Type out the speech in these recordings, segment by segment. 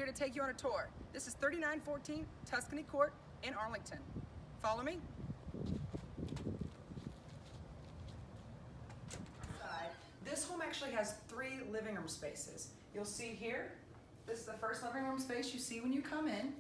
here to take you on a tour. This is 3914 Tuscany Court in Arlington. Follow me. This home actually has 3 living room spaces. You'll see here, this is the first living room space you see when you come in.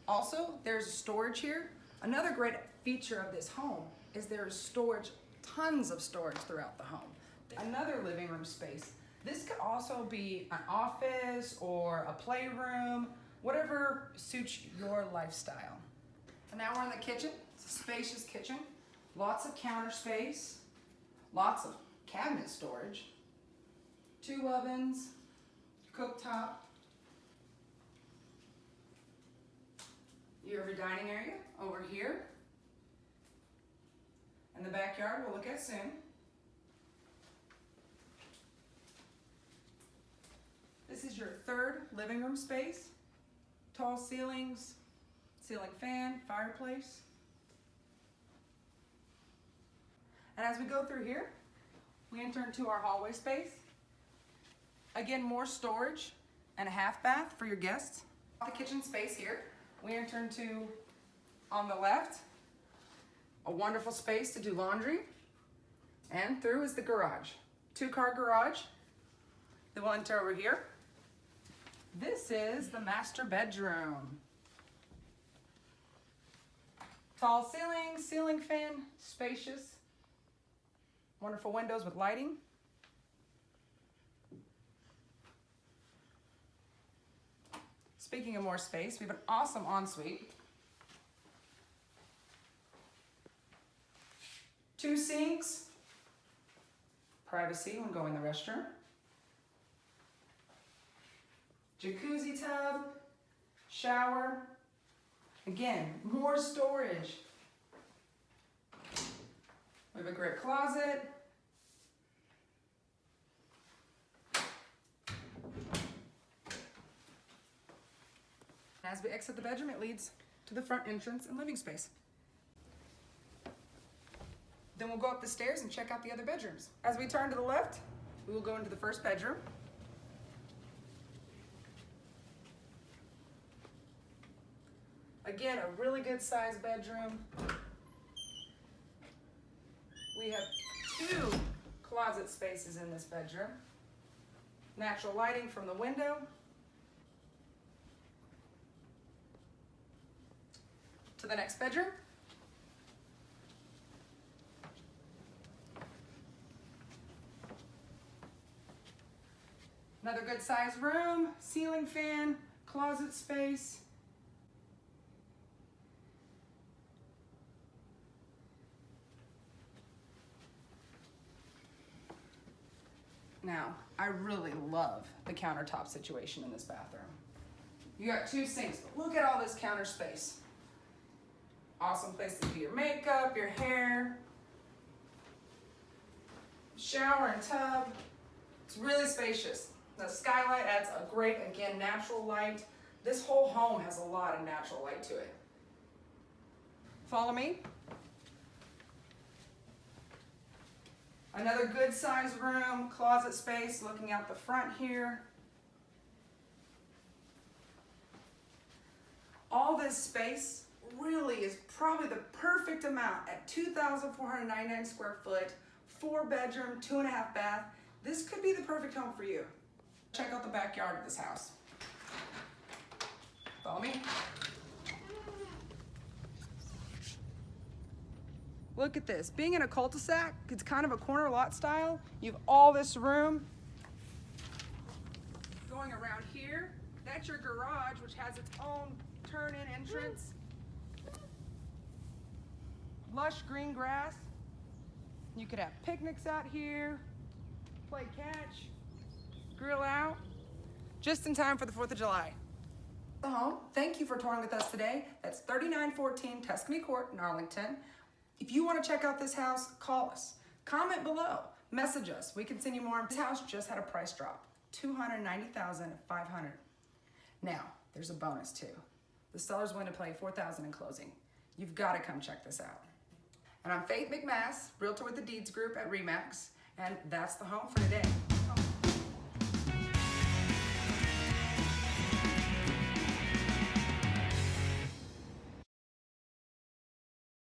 Also, there's storage here. Another great feature of this home is there's storage, tons of storage throughout the home. Another living room space. This could also be an office or a playroom, whatever suits your lifestyle. And now we're in the kitchen. It's a spacious kitchen. Lots of counter space, lots of cabinet storage, 2 ovens, cooktop. You have your dining area over here. And the backyard we'll look at soon. This is your 3rd living room space. Tall ceilings, ceiling fan, fireplace. And as we go through here, we enter into our hallway space. Again, more storage and a half bath for your guests. The kitchen space here, we enter into, on the left, a wonderful space to do laundry. And through is the garage. 2-car garage. Then we'll enter over here. This is the master bedroom. Tall ceilings, ceiling fan, spacious. Wonderful windows with lighting. Speaking of more space, we have an awesome ensuite. 2 sinks, privacy when going to the restroom. Jacuzzi tub, shower. Again, more storage. We have a great closet. As we exit the bedroom, it leads to the front entrance and living space. Then we'll go up the stairs and check out the other bedrooms. As we turn to the left, we will go into the first bedroom. Again, a really good sized bedroom. We have 2 closet spaces in this bedroom. Natural lighting from the window. To the next bedroom. Another good sized room, ceiling fan, closet space. Now, I really love the countertop situation in this bathroom. You got 2 sinks, but look at all this counter space. Awesome place to do your makeup, your hair. Shower and tub. It's really spacious. The skylight adds a great, again, natural light. This whole home has a lot of natural light to it. Follow me. Another good sized room, closet space, looking out the front here. All this space really is probably the perfect amount at 2,499 square foot, 4 bedroom, 2.5 bath. This could be the perfect home for you. Check out the backyard of this house. Follow me. Look at this. Being in a cul-de-sac, it's kind of a corner lot style. You have all this room. Going around here, that's your garage, which has its own turn-in entrance. Lush green grass. You could have picnics out here, play catch, grill out, just in time for the 4th of July. The home, thank you for touring with us today. That's 3914 Tuscany Court in Arlington. If you want to check out this house, call us. Comment below, message us. We can send you more. This house just had a price drop, $290,500. Now, there's a bonus too. The seller's willing to pay $4,000 in closing. You've got to come check this out. And I'm Faith McMas, Realtor with the Deeds Group at RE/MAX, and that's the home for today.